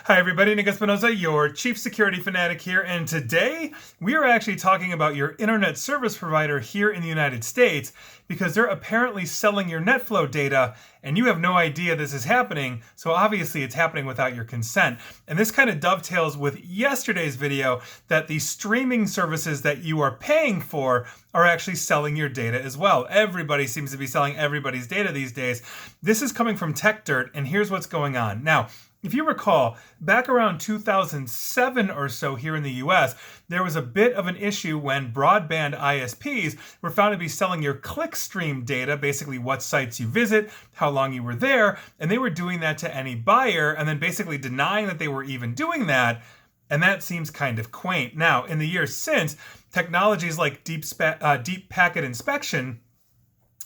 Hi everybody, Nick Espinosa, your Chief Security Fanatic here, and today we are actually talking about your internet service provider here in the United States because they're apparently selling your netflow data and you have no idea this is happening, so obviously it's happening without your consent. And this kind of dovetails with yesterday's video that the streaming services that you are paying for are actually selling your data as well. Everybody seems to be selling everybody's data these days. This is coming from Tech Dirt, and here's what's going on. Now, if you recall, back around 2007 or so here in the US, there was a bit of an issue when broadband ISPs were found to be selling your clickstream data, basically what sites you visit, how long you were there, and they were doing that to any buyer and then basically denying that they were even doing that. And that seems kind of quaint. Now, in the years since, technologies like deep packet inspection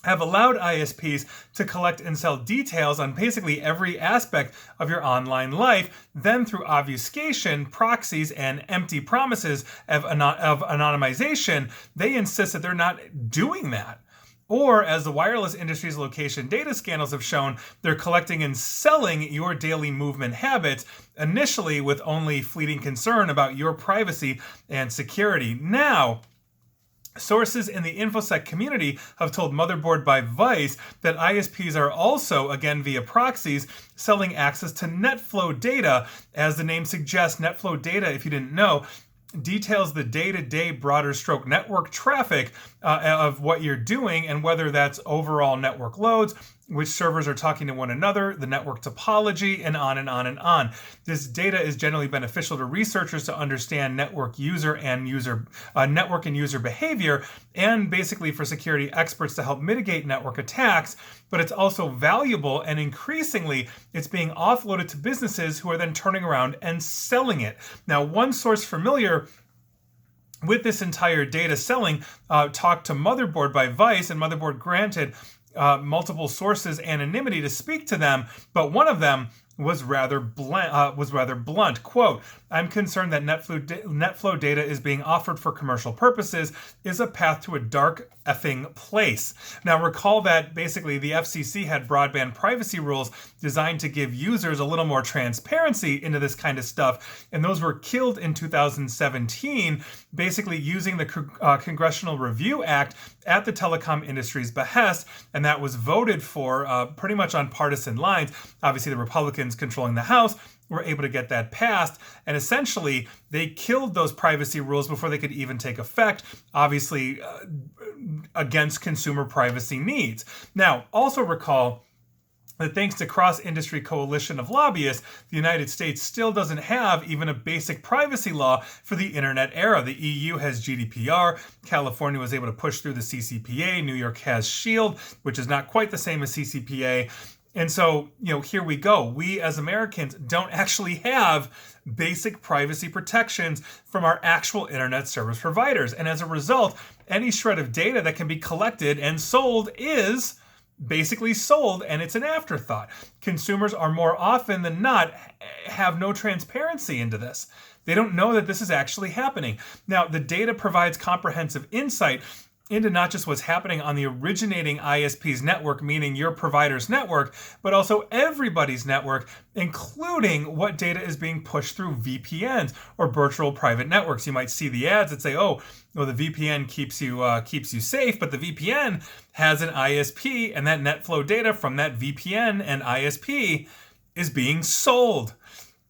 have allowed ISPs to collect and sell details on basically every aspect of your online life. Then through obfuscation, proxies, and empty promises of anonymization, they insist that they're not doing that. Or, as the wireless industry's location data scandals have shown, they're collecting and selling your daily movement habits, initially with only fleeting concern about your privacy and security. Now, sources in the InfoSec community have told Motherboard by Vice that ISPs are also, again via proxies, selling access to netflow data. As the name suggests, netflow data, if you didn't know, details the day-to-day broader stroke network traffic of what you're doing and whether that's overall network loads, which servers are talking to one another, the network topology, and on and on and on. This data is generally beneficial to researchers to understand network and user behavior, and basically for security experts to help mitigate network attacks. But it's also valuable, and increasingly it's being offloaded to businesses who are then turning around and selling it. Now, one source familiar with this entire data selling talked to Motherboard by Vice, and Motherboard granted multiple sources anonymity to speak to them, but one of them was rather blunt. Quote, "I'm concerned that netflow data is being offered for commercial purposes is a path to a dark effing place." Now recall that basically the FCC had broadband privacy rules designed to give users a little more transparency into this kind of stuff, and those were killed in 2017, basically using the Congressional Review Act at the telecom industry's behest, and that was voted for pretty much on partisan lines. Obviously the Republicans controlling the House were able to get that passed, and essentially they killed those privacy rules before they could even take effect, obviously against consumer privacy needs. Now, also recall that thanks to cross-industry coalition of lobbyists, the United States still doesn't have even a basic privacy law for the internet era. The EU has GDPR, California was able to push through the CCPA, New York has SHIELD, which is not quite the same as CCPA. And so, here we go. We as Americans don't actually have basic privacy protections from our actual internet service providers. And as a result, any shred of data that can be collected and sold is basically sold, and it's an afterthought. Consumers are more often than not have no transparency into this. They don't know that this is actually happening. Now, the data provides comprehensive insight into not just what's happening on the originating ISP's network, meaning your provider's network, but also everybody's network, including what data is being pushed through VPNs or virtual private networks. You might see the ads that say, "Oh, well, the VPN keeps you safe," but the VPN has an ISP, and that netflow data from that VPN and ISP is being sold.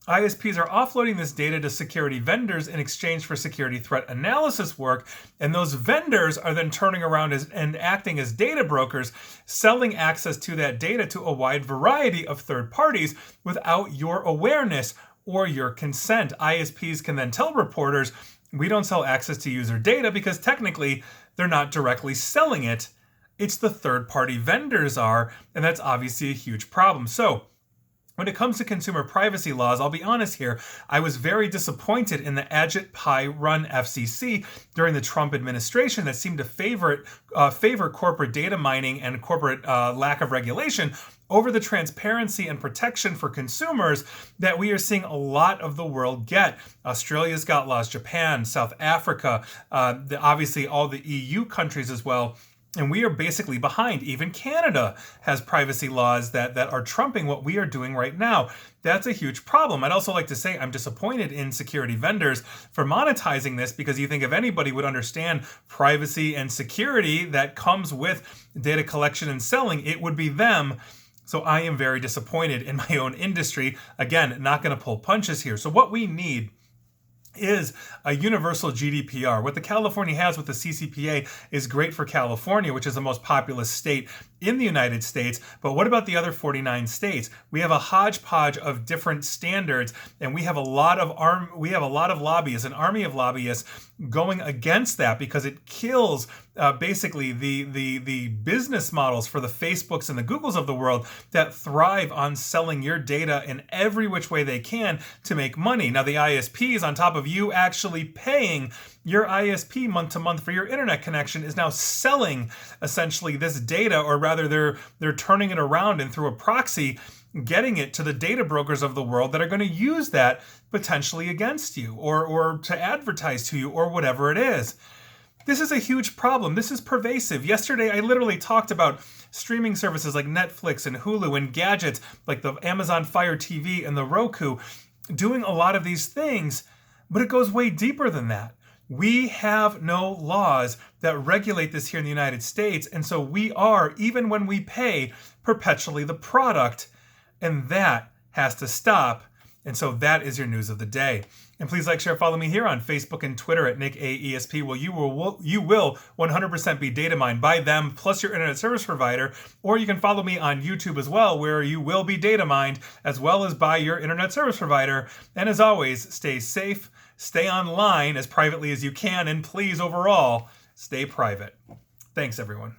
ISPs are offloading this data to security vendors in exchange for security threat analysis work, and those vendors are then turning around and acting as data brokers, selling access to that data to a wide variety of third parties without your awareness or your consent. ISPs can then tell reporters, "We don't sell access to user data," because technically they're not directly selling it. It's the third-party vendors are, and that's obviously a huge problem. So, when it comes to consumer privacy laws, I'll be honest here, I was very disappointed in the Ajit Pai-run FCC during the Trump administration that seemed to favor corporate data mining and corporate lack of regulation over the transparency and protection for consumers that we are seeing a lot of the world get. Australia's got laws, Japan, South Africa, obviously all the EU countries as well. And we are basically behind. Even Canada has privacy laws that are trumping what we are doing right now. That's a huge problem. I'd also like to say I'm disappointed in security vendors for monetizing this, because you think if anybody would understand privacy and security that comes with data collection and selling, it would be them. So I am very disappointed in my own industry. Again, not going to pull punches here. So what we need is a universal GDPR. What the California has with the CCPA is great for California, which is the most populous state in the United States. But what about the other 49 states? We have a hodgepodge of different standards, and we have a lot of lobbyists, an army of lobbyists going against that, because it kills basically the business models for the Facebooks and the Googles of the world that thrive on selling your data in every which way they can to make money. Now, the ISPs, on top of you actually paying your ISP month to month for your internet connection, is now selling essentially this data, or rather they're turning it around and through a proxy getting it to the data brokers of the world that are going to use that potentially against you, or to advertise to you, or whatever it is. This is a huge problem. This is pervasive. Yesterday, I literally talked about streaming services like Netflix and Hulu, and gadgets like the Amazon Fire TV and the Roku doing a lot of these things, but it goes way deeper than that. We have no laws that regulate this here in the United States, and so we are, even when we pay, perpetually the product, and that has to stop. And so that is your news of the day. And please like, share, follow me here on Facebook and Twitter at Nick A. ESP. Well, you will 100% be data mined by them plus your internet service provider, or you can follow me on YouTube as well, where you will be data mined as well as by your internet service provider. And as always, stay safe, stay online as privately as you can, and please, overall, stay private. Thanks, everyone.